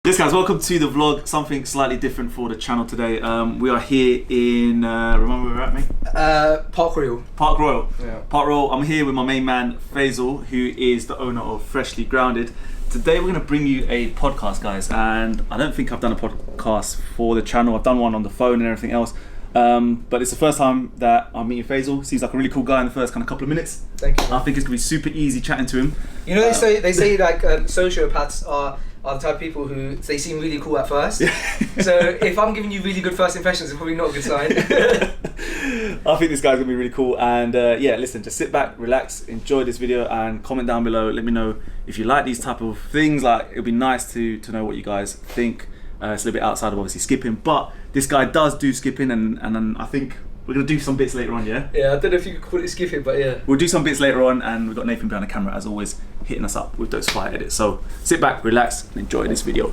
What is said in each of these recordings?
Yes guys, welcome to the vlog, something slightly different for the channel today. We are here in, remember where we're at, mate? Park Royal. Park Royal. Yeah. Park Royal. I'm here with my main man, Faisal, who is the owner of Freshly Grounded. Today we're going to bring you a podcast, guys, and I don't think I've done a podcast for the channel. I've done one on the phone and everything else. But it's the first time that I'm meeting Faisal. Seems like a really cool guy in the first kind of couple of minutes. Thank you. I think it's going to be super easy chatting to him. You know, they say like sociopaths are the type of people who they seem really cool at first. Yeah. So if I'm giving you really good first impressions, it's probably not a good sign. I think this guy's gonna be really cool, and yeah, listen, just sit back, relax, enjoy this video, and comment down below. Let me know if you like these type of things. Like, it'd be nice to know what you guys think. It's a little bit outside of obviously skipping, but this guy does do skipping, and then I think we're gonna do some bits later on. Yeah. Yeah, I don't know if you could call it skipping, but yeah. We'll do some bits later on, and we've got Nathan behind the camera as always, hitting us up with those fire edits. So sit back, relax, and enjoy this video.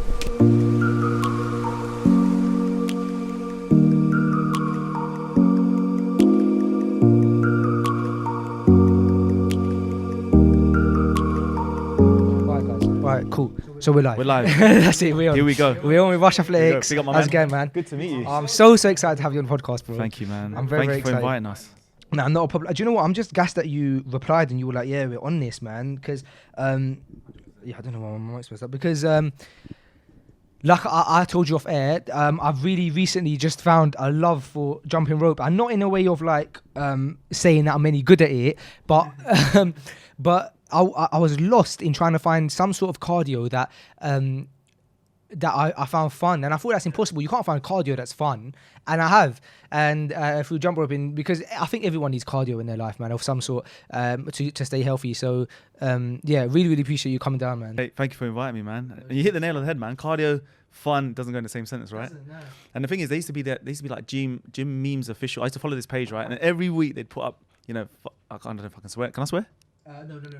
Right, cool. So we're live. We're live. That's it. We're on. Here we go. We're on with Rush Athletics. Big up, my How's it man. going, man? Good to meet you. I'm so excited to have you on the podcast, bro. Thank you, man. I'm very Thank you for excited. inviting us. Nah, not a problem. Do you know what? I'm just gassed that you replied and you were like, "Yeah, we're on this, man." Because, yeah, I don't know why I'm expressed that. Because, like I told you off air, I've really recently just found a love for jumping rope, and not in a way of like saying that I'm any good at it, but I was lost in trying to find some sort of cardio that I found fun, and I thought that's impossible. You can't find cardio that's fun, and I have. And through jump roping, because I think everyone needs cardio in their life, man, of some sort, to stay healthy. So yeah, really appreciate you coming down, man. Hey, thank you for inviting me, man. You hit the nail on the head, man. Cardio, fun doesn't go in the same sentence, right? No. And the thing is, they used to be like gym memes official. I used to follow this page, right? And every week they'd put up, you know, I don't know if I can swear. Can I swear?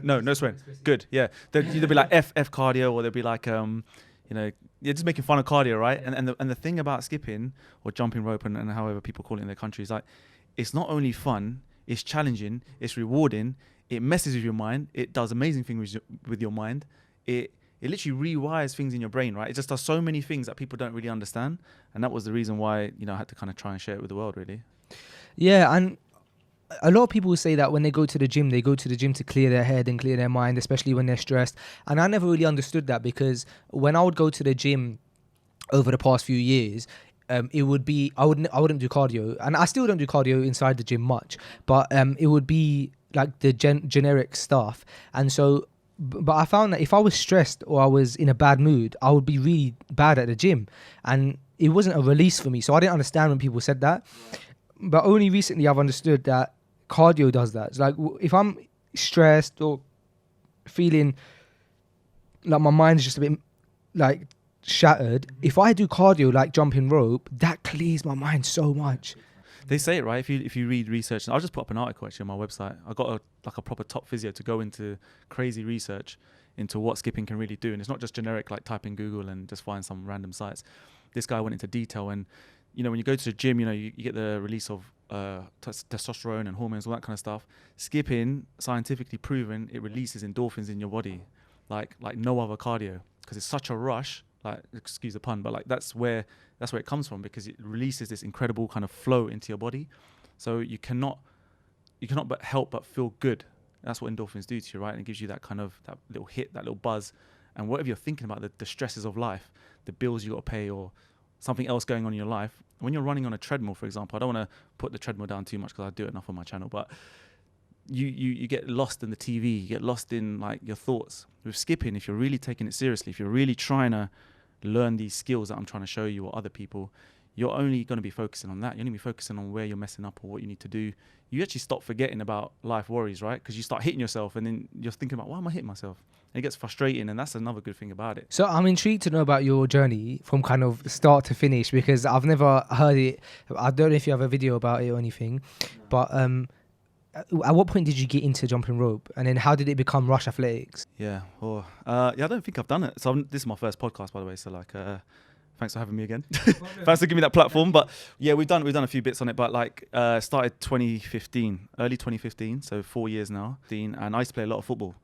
No swearing. Good, yeah. They'd be like F cardio, or they'd be like you know, you're just making fun of cardio, right? And the thing about skipping or jumping rope and however people call it in their country is like, it's not only fun, it's challenging, it's rewarding, it messes with your mind, it does amazing things with your mind, it literally rewires things in your brain, right? It just does so many things that people don't really understand, and that was the reason why, you know, I had to kind of try and share it with the world, really. Yeah, and a lot of people say that when they go to the gym, they go to the gym to clear their head and clear their mind, especially when they're stressed. And I never really understood that, because when I would go to the gym over the past few years, it would be I wouldn't do cardio, and I still don't do cardio inside the gym much, but it would be like the generic stuff. And so, but I found that if I was stressed or I was in a bad mood, I would be really bad at the gym, and it wasn't a release for me. So I didn't understand when people said that. But only recently I've understood that cardio does that. It's like, if I'm stressed or feeling like my mind's just a bit like shattered, if I do cardio like jumping rope, that clears my mind so much. They say it, right? If you read research, and I'll just put up an article actually on my website. I got a proper top physio to go into crazy research into what skipping can really do, and it's not just generic like type in Google and just find some random sites. This guy went into detail, and you know, when you go to the gym, you know, you get the release of testosterone and hormones, all that kind of stuff. Skipping, scientifically proven, it releases endorphins in your body, like no other cardio, because it's such a rush. Like, excuse the pun, but like that's where it comes from, because it releases this incredible kind of flow into your body. So you cannot but help but feel good. That's what endorphins do to you, right? And it gives you that kind of that little hit, that little buzz, and whatever you're thinking about, the stresses of life, the bills you got to pay, or something else going on in your life. When you're running on a treadmill, for example, I don't want to put the treadmill down too much because I do it enough on my channel, but you get lost in the TV, you get lost in like your thoughts. With skipping, if you're really taking it seriously, if you're really trying to learn these skills that I'm trying to show you or other people, you're only going to be focusing on that. You're going to be focusing on where you're messing up or what you need to do. You actually stop forgetting about life worries, right? Because you start hitting yourself, and then you're thinking about, why am I hitting myself? And it gets frustrating, and that's another good thing about it. So I'm intrigued to know about your journey from kind of start to finish, because I've never heard it. I don't know if you have a video about it or anything, but at what point did you get into jumping rope, and then how did it become Rush Athletics? Yeah, yeah, I don't think I've done it. So this is my first podcast, by the way. So like, thanks for having me again. Thanks for giving me that platform. But yeah, we've done a few bits on it. But like, started 2015, early 2015, so 4 years now. And I used to play a lot of football,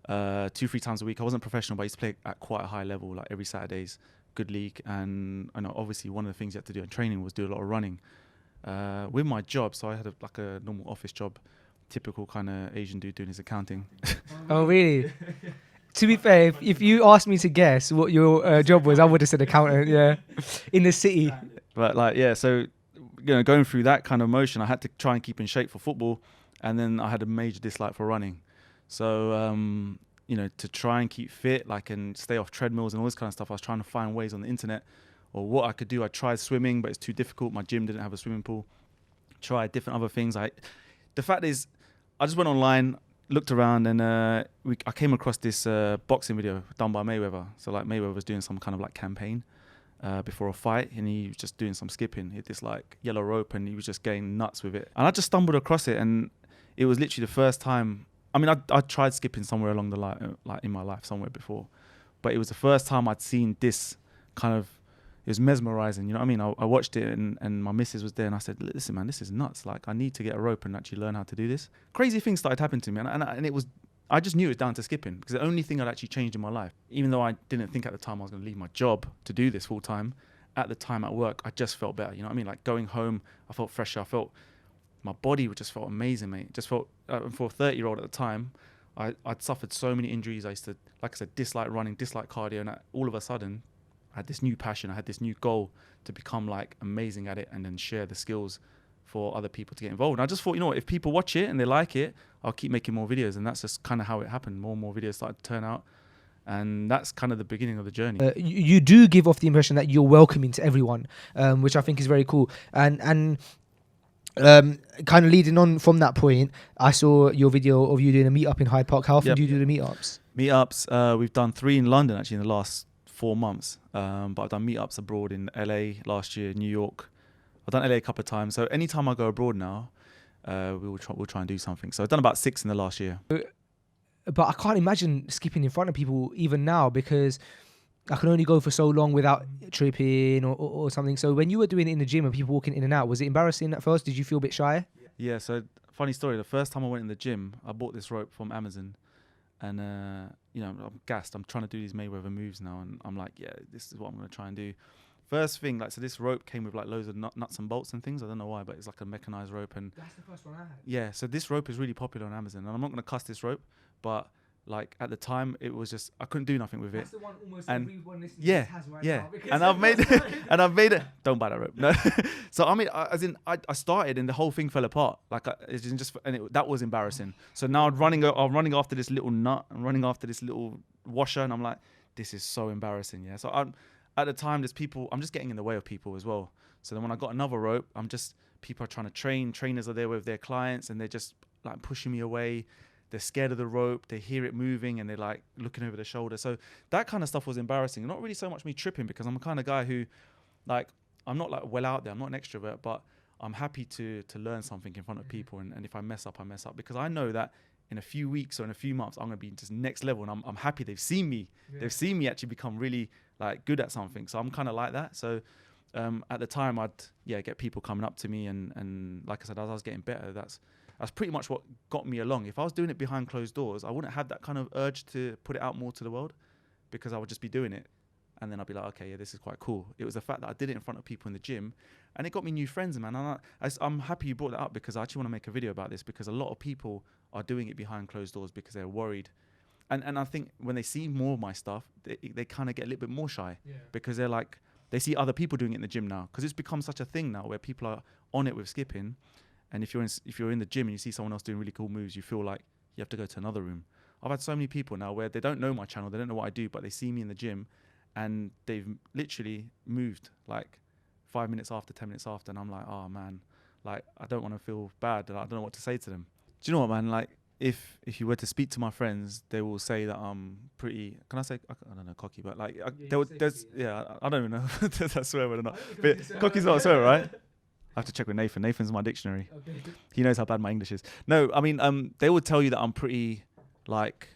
2-3 times a week. I wasn't professional, but I used to play at quite a high level, like every Saturdays. good league, and I know obviously one of the things you had to do in training was do a lot of running. With my job, so I had a normal office job, typical kind of Asian dude doing his accounting. Oh, really? To be fair, if you asked me to guess what your job was, I would have said accountant. Yeah, in the city. But like, yeah, so going through that kind of motion, I had to try and keep in shape for football, and then I had a major dislike for running. So to try and keep fit, like, and stay off treadmills and all this kind of stuff, I was trying to find ways on the internet or what I could do. I tried swimming, but it's too difficult. My gym didn't have a swimming pool. Tried different other things. The fact is, I just went online, looked around, and I came across this boxing video done by Mayweather. So like Mayweather was doing some kind of like campaign before a fight, and he was just doing some skipping. He had this like yellow rope, and he was just getting nuts with it. And I just stumbled across it, and it was literally the first time. I mean, I tried skipping somewhere along the line, like in my life somewhere before, but it was the first time I'd seen this kind of. It was mesmerizing, you know what I mean? I watched it, and my missus was there, and I said, listen, man, this is nuts. Like, I need to get a rope and actually learn how to do this. Crazy things started happening to me, and it was, I just knew it was down to skipping, because the only thing I'd actually changed in my life, even though I didn't think at the time I was going to leave my job to do this full time, at the time at work, I just felt better, you know what I mean? Like, going home, I felt fresher. I felt, my body just felt amazing, mate. Just felt, for a 30-year-old at the time, I'd suffered so many injuries. I used to, like I said, dislike running, dislike cardio, and all of a sudden, I had this new passion. I had this new goal to become like amazing at it, and then share the skills for other people to get involved. And I just thought, you know what, if people watch it and they like it, I'll keep making more videos. And that's just kind of how it happened. More and more videos started to turn out. And that's kind of the beginning of the journey. You do give off the impression that you're welcoming to everyone, which I think is very cool. And kind of leading on from that point, I saw your video of you doing a meetup in Hyde Park. How often do you do the meetups? Meetups, we've done 3 in London actually in the last 4 months, but I've done meetups abroad in LA last year, New York. I've done LA a couple of times. So anytime I go abroad now, we'll try and do something. So I've done about 6 in the last year. But I can't imagine skipping in front of people even now, because I can only go for so long without tripping or something. So when you were doing it in the gym and people walking in and out, was it embarrassing at first? Did you feel a bit shy? Yeah, so funny story. The first time I went in the gym, I bought this rope from Amazon. And, I'm gassed. I'm trying to do these Mayweather moves now. And I'm like, yeah, this is what I'm going to try and do. First thing, so this rope came with like loads of nuts and bolts and things. I don't know why, but it's like a mechanized rope. And that's the first one I had. Yeah, so this rope is really popular on Amazon. And I'm not going to cuss this rope, but like at the time, it was just, I couldn't do nothing with it. That's the one almost and everyone listening has right now. Because And I've made it. Don't buy that rope. No. So I mean, I started and the whole thing fell apart. Like that was embarrassing. So now I'm running after this little nut. I'm running after this little washer, and I'm like, this is so embarrassing. Yeah. So at the time, there's people. I'm just getting in the way of people as well. So then when I got another rope, people are trying to train. Trainers are there with their clients, and they're just like pushing me away. They're scared of the rope. They hear it moving, and they're like looking over their shoulder. So that kind of stuff was embarrassing. Not really so much me tripping, because I'm the kind of guy who, like, I'm not like well out there. I'm not an extrovert, but I'm happy to learn something in front of people. And if I mess up, I mess up, because I know that in a few weeks or in a few months, I'm going to be just next level. And I'm happy they've seen me. Yeah. They've seen me actually become really like good at something. So I'm kind of like that. So at the time, I'd get people coming up to me. And like I said, as I was getting better, that's pretty much what got me along. If I was doing it behind closed doors, I wouldn't have that kind of urge to put it out more to the world, because I would just be doing it. And then I'd be like, okay, yeah, this is quite cool. It was the fact that I did it in front of people in the gym, and it got me new friends, man. And I'm happy you brought that up, because I actually want to make a video about this, because a lot of people are doing it behind closed doors because they're worried. And I think when they see more of my stuff, they kind of get a little bit more shy, because they're like, they see other people doing it in the gym now, because it's become such a thing now where people are on it with skipping. And if you're in the gym and you see someone else doing really cool moves, you feel like you have to go to another room. I've had so many people now where they don't know my channel, they don't know what I do, but they see me in the gym, and they've literally moved like 5 minutes after, 10 minutes after, and I'm like, oh man, like I don't want to feel bad, and I don't know what to say to them. Do you know what, man? Like if you were to speak to my friends, they will say that I'm pretty. Can I say? I don't know, cocky, but like I don't even know if that's swear word or not. But cocky's not a swear, right? I have to check with Nathan. Nathan's my dictionary. Okay. He knows how bad my English is. No, I mean, they would tell you that I'm pretty, like,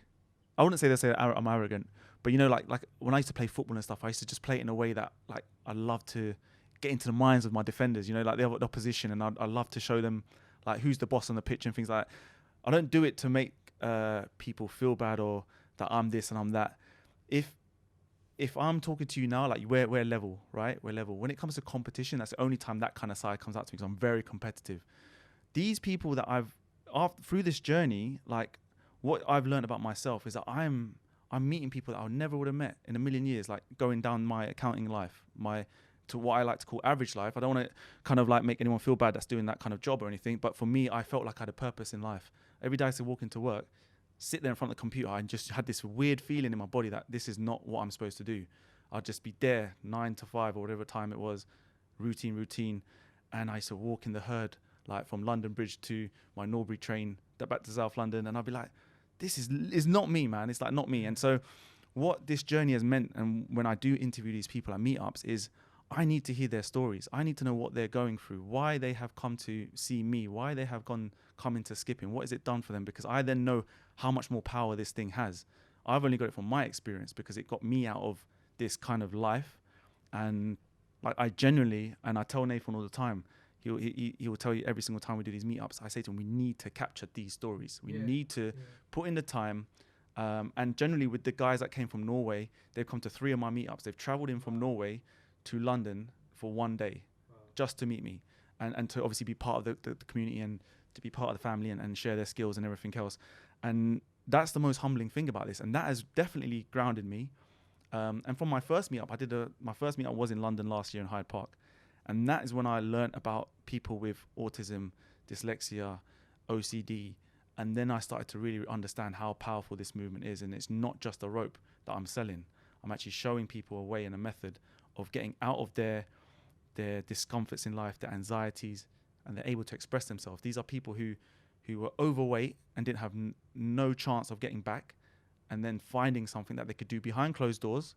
I wouldn't say they say I'm arrogant, but you know, like when I used to play football and stuff, I used to just play it in a way that, like, I love to get into the minds of my defenders, you know, like the opposition, and I love to show them, like, who's the boss on the pitch and things like that. I don't do it to make people feel bad or that I'm this and I'm that. If if I'm talking to you now, like we're level, right? We're level. When it comes to competition, that's the only time that kind of side comes out to me, because I'm very competitive. These people that through this journey, like what I've learned about myself is that I'm meeting people that I never would have met in a million years, like going down my accounting life, to what I like to call average life. I don't want to kind of like make anyone feel bad that's doing that kind of job or anything, but for me, I felt like I had a purpose in life. Every day I used to walk into work, sit there in front of the computer, I just had this weird feeling in my body that this is not what I'm supposed to do. I'd just be there 9 to 5 or whatever time it was, routine. And I used to walk in the herd, like from London Bridge to my Norbury train, back to South London. And I'd be like, this is not me, man. It's like not me. And so what this journey has meant, and when I do interview these people at meetups, is I need to hear their stories. I need to know what they're going through, why they have come to see me, why they have come into skipping, what has it done for them, because I then know how much more power this thing has. I've only got it from my experience because it got me out of this kind of life. And like I genuinely, and I tell Nathan all the time, he will tell you every single time we do these meetups, I say to him, we need to capture these stories. We need to put in the time. And generally with the guys that came from Norway, they've come to 3 of my meetups. They've traveled in from Norway to London for 1 day just to meet me and to obviously be part of the community and to be part of the family and share their skills and everything else. And that's the most humbling thing about this. And that has definitely grounded me. And from my first meetup, my first meetup was in London last year in Hyde Park. And that is when I learned about people with autism, dyslexia, OCD. And then I started to really understand how powerful this movement is. And it's not just a rope that I'm selling. I'm actually showing people a way and a method of getting out of their discomforts in life, their anxieties, and they're able to express themselves. These are people who were overweight and didn't have no chance of getting back, and then finding something that they could do behind closed doors,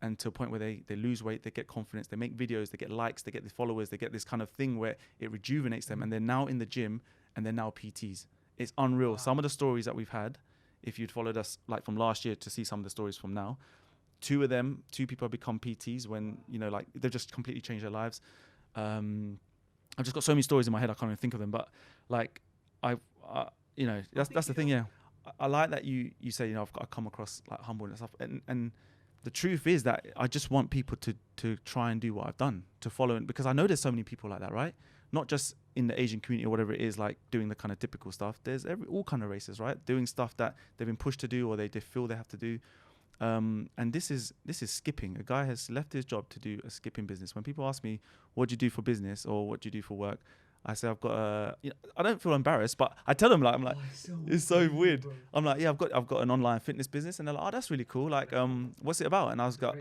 and to a point where they lose weight, they get confidence, they make videos, they get likes, they get the followers, they get this kind of thing where it rejuvenates them, and they're now in the gym and they're now PTs. It's unreal. Wow. Some of the stories that we've had, if you'd followed us like from last year to see some of the stories from now, 2 people have become PTs when, like they've just completely changed their lives. I've just got so many stories in my head, I can't even think of them, but like that's the thing. Yeah. I like that you say, I've come across like humble and stuff. And the truth is that I just want people to try and do what I've done, to follow it, because I know there's so many people like that, right? Not just in the Asian community or whatever it is, like doing the kind of typical stuff. There's all kind of races, right? Doing stuff that they've been pushed to do or they feel they have to do. And this is skipping. A guy has left his job to do a skipping business. When people ask me, what do you do for business or what do you do for work? I say, I've got I don't feel embarrassed, but I tell them it's so weird. Bro. I'm like, yeah, I've got an online fitness business, and they're like, oh, that's really cool. Like, what's it about? And I was like,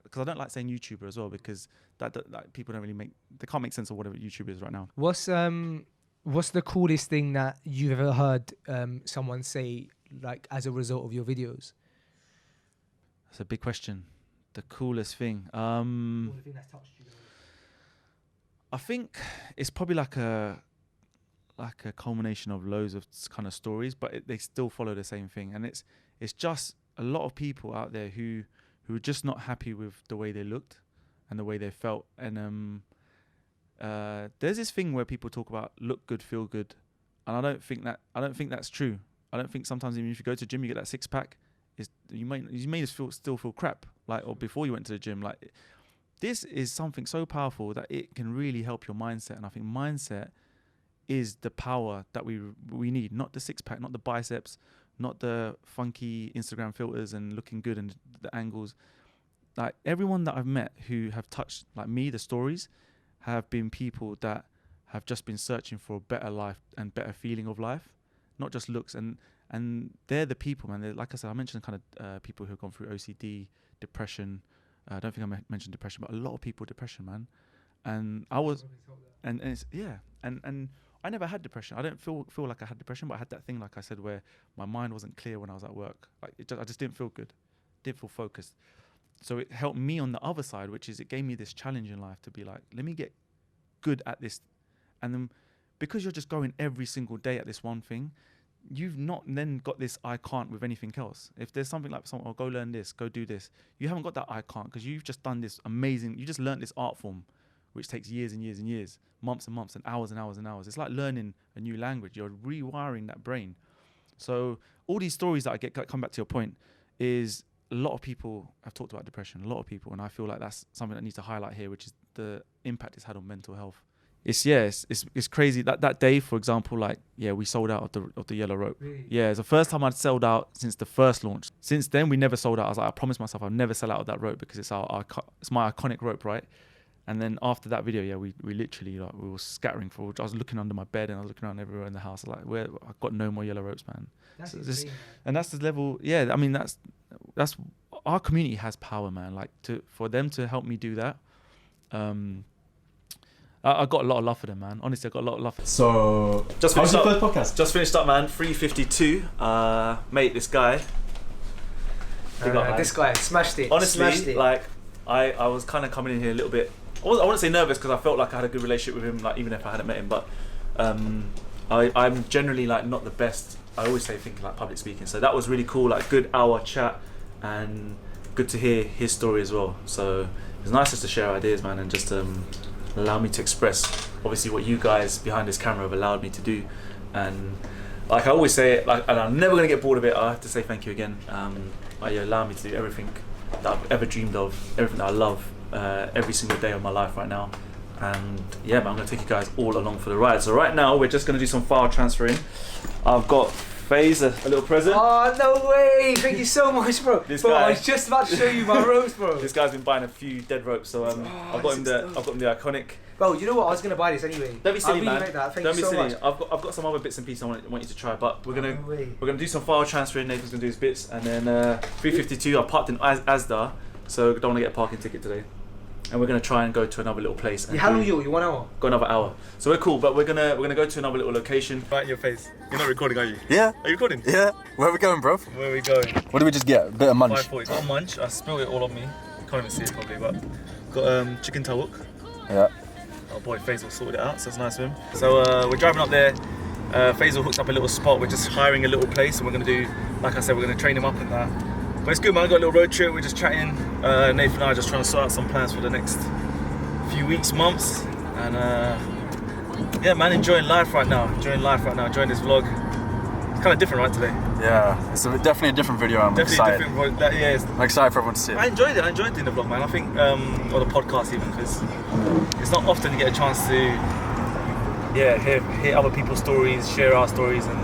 because I don't like saying YouTuber as well, because that like people they can't make sense of whatever YouTube is right now. What's the coolest thing that you've ever heard someone say, like, as a result of your videos? That's a big question. The coolest thing. The thing that's touched you. I think it's probably like a culmination of loads of kind of stories, but they still follow the same thing. And it's just a lot of people out there who are just not happy with the way they looked and the way they felt. And there's this thing where people talk about look good, feel good, and I don't think that's true. I don't think sometimes even if you go to the gym, you get that 6-pack, you may just still feel crap, like, or before you went to the gym. Like, this is something so powerful that it can really help your mindset. And I think mindset is the power that we need, not the 6-pack, not the biceps, not the funky Instagram filters and looking good and the angles. Like, everyone that I've met who have touched, like me, the stories have been people that have just been searching for a better life and better feeling of life, not just looks. And they're the people, man. Like I said, I mentioned kind of people who have gone through OCD, depression. I don't think I mentioned depression, but a lot of people with depression, man. And I was, and it's, yeah. And I never had depression. I don't feel like I had depression, but I had that thing, like I said, where my mind wasn't clear when I was at work. Like, I just didn't feel good, didn't feel focused. So it helped me on the other side, which is it gave me this challenge in life to be like, let me get good at this. And then because you're just going every single day at this one thing, you've not then got this I can't with anything else. If there's something like oh, go learn this, go do this, you haven't got that I can't, because you've just done this amazing, you just learned this art form, which takes years and years and years, months and months and hours and hours and hours. It's like learning a new language. You're rewiring that brain. So all these stories that I get, come back to your point, is a lot of people have talked about depression, a lot of people, and I feel like that's something that needs to highlight here, which is the impact it's had on mental health. It's crazy. That day, for example, like, we sold out of the yellow rope. Really? Yeah, it's the first time I'd sold out since the first launch. Since then, we never sold out. I was like, I promised myself I'll never sell out of that rope because it's it's my iconic rope, right? And then after that video, we literally, like, we were scattering for. I was looking under my bed and I was looking around everywhere in the house. Like, I've got no more yellow ropes, man. That's insane, and that's the level. Yeah, I mean, that's our community has power, man. Like, for them to help me do that. I got a lot of love for them, man. Honestly, I got a lot of love for them. So, Just how's finished your up. first podcast? Just finished up, man. 352. Mate, this guy. Big up, man. This guy smashed it. Honestly, smashed it. like, I was kind of coming in here a little bit. I wouldn't say nervous because I felt like I had a good relationship with him, like even if I hadn't met him. But I'm generally like not the best. I always say thinking like public speaking. So that was really cool. Like good hour chat and good to hear his story as well. So it's nice just to share ideas, man, and just allow me to express obviously what you guys behind this camera have allowed me to do. And like I always say, like, and I'm never gonna get bored of it. I have to say thank you again. You allow me to do everything that I've ever dreamed of, everything that I love. Every single day of my life right now, and yeah, man, I'm gonna take you guys all along for the ride. So right now we're just gonna do some file transferring. I've got Faze a little present. Oh, no way! Thank you so much, bro. This Bro, guy- I was just about to show you my ropes, bro. This guy's been buying a few dead ropes, so I've got him the iconic. Bro, you know what? I was gonna buy this anyway. Don't be silly, I really man. like that. Thank Don't you be so silly. much. I've got some other bits and pieces I want you to try, but we're No way. gonna do some file transferring. Nathan's gonna do his bits, and then 352. I parked in Asda, so don't want to get a parking ticket today. And we're gonna try and go to another little place. And How long you? You 1 hour? Got another hour, so we're cool. But we're gonna go to another little location. Right in your face. You're not recording, are you? Yeah. Are you recording? Yeah. Where are we going, bro? Where are we going? What did we just get? A bit of munch. 540. Got a munch. I spilled it all on me. Can't even see it probably, but got chicken tawuk. Yeah. Our boy Faisal sorted it out, so it's nice of him. So we're driving up there. Faisal hooked up a little spot. We're just hiring a little place, and we're gonna do, like I said, we're gonna train him up and that. But it's good, man. I got a little road trip. We're just chatting. Nathan and I are just trying to sort out some plans for the next few weeks, months, and yeah, man, enjoying life right now. Enjoying this vlog. It's kind of different, right, today? Yeah. It's definitely a different video. I'm Definitely excited. different. But yeah, I'm excited for everyone to see I it. enjoyed it. I enjoyed doing the vlog, man. I think, or the podcast even, because it's not often you get a chance to, hear other people's stories, share our stories, and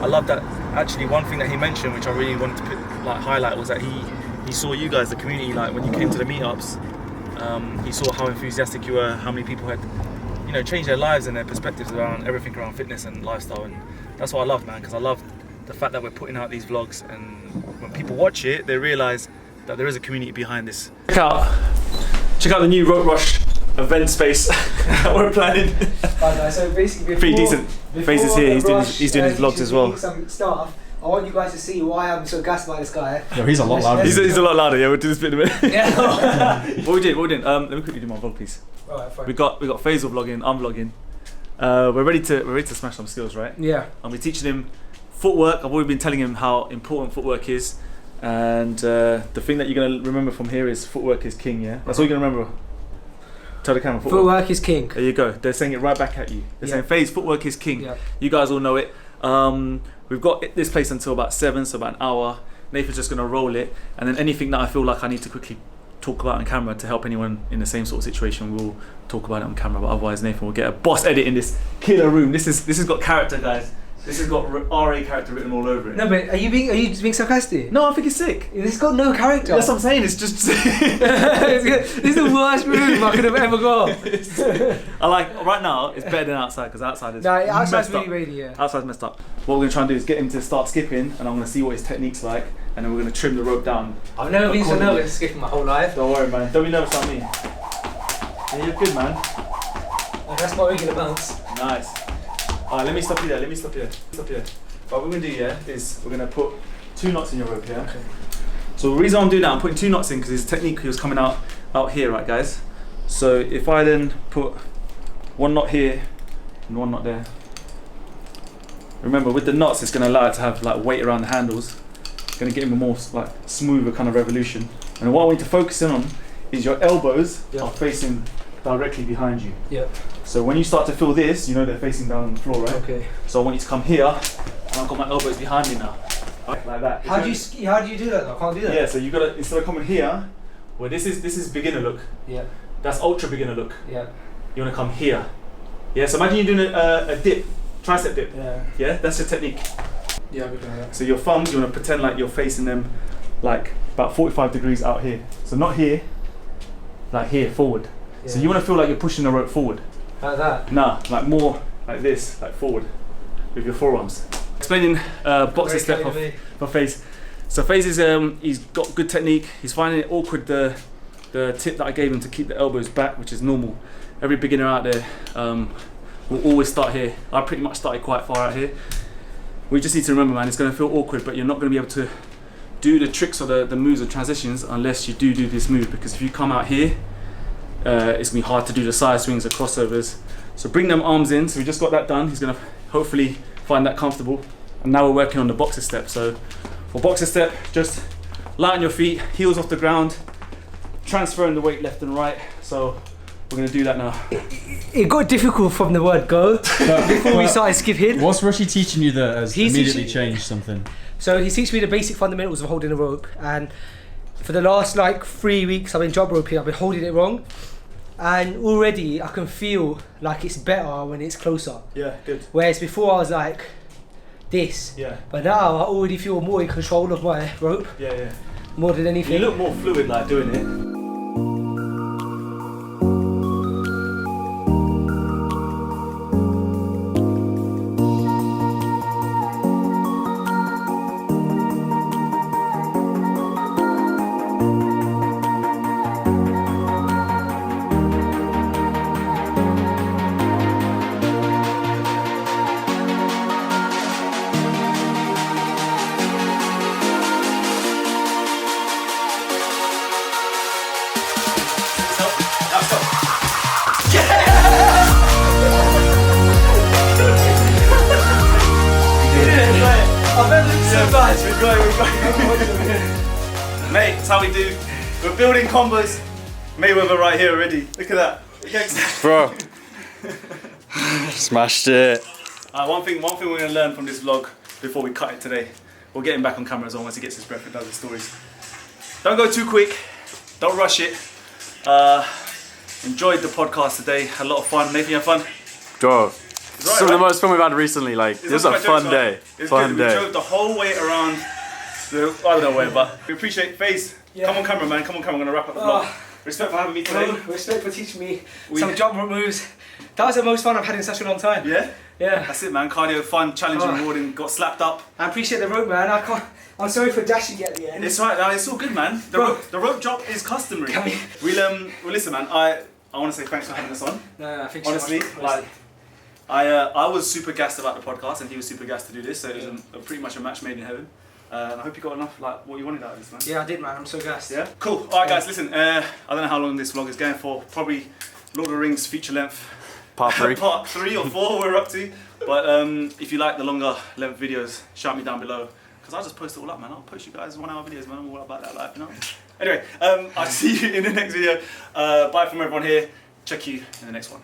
I love that. Actually, one thing that he mentioned, which I really wanted to highlight, was that he saw you guys, the community, like when you came to the meetups. He saw how enthusiastic you were, how many people had, changed their lives and their perspectives around everything around fitness and lifestyle, and that's what I love, man, because I love the fact that we're putting out these vlogs, and when people watch it, they realise that there is a community behind this. Check out the new Rope Rush event space that we're planning. So basically, Pretty decent. Faze is here. He's doing his vlogs as well. Some stuff. I want you guys to see why I'm so gassed by this guy. Yo, he's a lot louder. He's a lot louder. Yeah, we'll do this bit in a minute. Yeah. What we did. Let me quickly do my vlog, please. Alright, fine. We got Faisal vlogging. I'm vlogging. We're ready to smash some skills, right? Yeah. And we're teaching him footwork. I've already been telling him how important footwork is, and the thing that you're gonna remember from here is footwork is king. Yeah, that's all you're gonna remember. Tell the camera. Footwork is king. There you go. They're saying it right back at you. They're saying, Faze, footwork is king. Yeah. You guys all know it. We've got this place until about 7, so about an hour. Nathan's just gonna roll it, and then anything that I feel like I need to quickly talk about on camera to help anyone in the same sort of situation, we'll talk about it on camera. But otherwise, Nathan will get a boss edit in this killer room. This has got character, guys. This has got RA character written all over it. No, but are you being sarcastic? No, I think it's sick. It's got no character. That's what I'm saying. It's just. This is the worst room I could have ever got. I like right now. It's better than outside because outside is No, outside's messed up. really rainy, yeah. Outside's messed up. What we're gonna try and do is get him to start skipping, and I'm gonna see what his technique's like, and then we're gonna trim the rope down. I've never been so nervous skipping my whole life. Don't worry, man. Don't be nervous about me. Yeah, you're good, man. That's my regular bounce. Nice. Alright, let me stop you there. What we're gonna do, is we're gonna put 2 knots in your rope, yeah? Okay. So the reason I'm doing that, I'm putting 2 knots in because his technique was coming out here, right, guys? So if I then put 1 knot here and 1 knot there. Remember, with the knots, it's gonna allow it to have like weight around the handles. It's gonna get him a more like smoother kind of revolution. And what I want you to focus in on is your elbows are facing directly behind you. Yep. So when you start to feel this, you know they're facing down on the floor, right? Okay. So I want you to come here, and I've got my elbows behind me now. Like that. How do you do that? I can't do that. Yeah, so you gotta, instead of coming here, where this is beginner look. Yeah. That's ultra beginner look. Yeah. You wanna come here. Yeah, so imagine you're doing a dip, tricep dip. Yeah. Yeah, that's your technique. Yeah, we're doing that. So your thumbs, you wanna pretend like you're facing them like about 45 degrees out here. So not here, like here, forward. Yeah. So you wanna feel like you're pushing the rope forward. Like that. Nah, like more like this, like forward with your forearms. Explaining boxing step for Faze. So Faze is he's got good technique. He's finding it awkward the tip that I gave him to keep the elbows back, which is normal. Every beginner out there will always start here. I pretty much started quite far out here. We just need to remember, man, it's going to feel awkward, but you're not going to be able to do the tricks or the moves or transitions unless you do this move, because if you come out here, it's going to be hard to do the side swings or crossovers. So bring them arms in. So we just got that done. He's going to hopefully find that comfortable. And now we're working on the boxer step. So for boxer step, just light on your feet, heels off the ground, transferring the weight left and right. So we're going to do that now. It got difficult from the word go before we started skipping. What's Rushy teaching you that has He's immediately teaching- changed something? So he's teaching me the basic fundamentals of holding a rope, and for the last like 3 weeks I've been job roping, I've been holding it wrong, and already I can feel like it's better when it's closer. Yeah, good. Whereas before I was like this, Yeah, but now I already feel more in control of my rope yeah. more than anything. You look more fluid like doing it. Mate, that's how we do. We're building combos. Mayweather right here already. Look at that. Bro. Smashed it. One thing we're gonna learn from this vlog before we cut it today. We'll get him back on camera as well once he gets his breath and does his stories. Don't go too quick. Don't rush it. Enjoyed the podcast today. Had a lot of fun. Nathan, you have fun? Bro. Some of the right? most fun we've had recently. Like, it was a fun day. It's Fun good. We day. drove the whole way around the, I don't know where, but we appreciate Faze. Yeah. Come on camera, man. Come on camera. I'm gonna wrap up the vlog. Respect for having me today. Respect for teaching me We- some jump rope moves. That was the most fun I've had in such a long time. Yeah? Yeah. That's it, man. Cardio, fun, challenging, rewarding. Got slapped up. I appreciate the rope, man. I'm sorry for dashing you at the end. It's right, now. It's all good, man. The rope drop is customary. Can we- Well, listen, man. I want to say thanks for having us on. No, I think Honestly, so much. like, I was super gassed about the podcast, and he was super gassed to do this. So it was pretty much a match made in heaven. And I hope you got enough, like, what you wanted out of this, man. Yeah, I did, man. I'm so gassed. Yeah. Cool. All right, guys. Listen. I don't know how long this vlog is going for. Probably Lord of the Rings feature length. Part 3. Part 3 or 4 we're up to. But if you like the longer length videos, shout me down below. Because I'll just post it all up, man. I'll post you guys 1 hour videos, man. I'm all about that life, you know. Anyway, I'll see you in the next video. Bye from everyone here. Check you in the next one.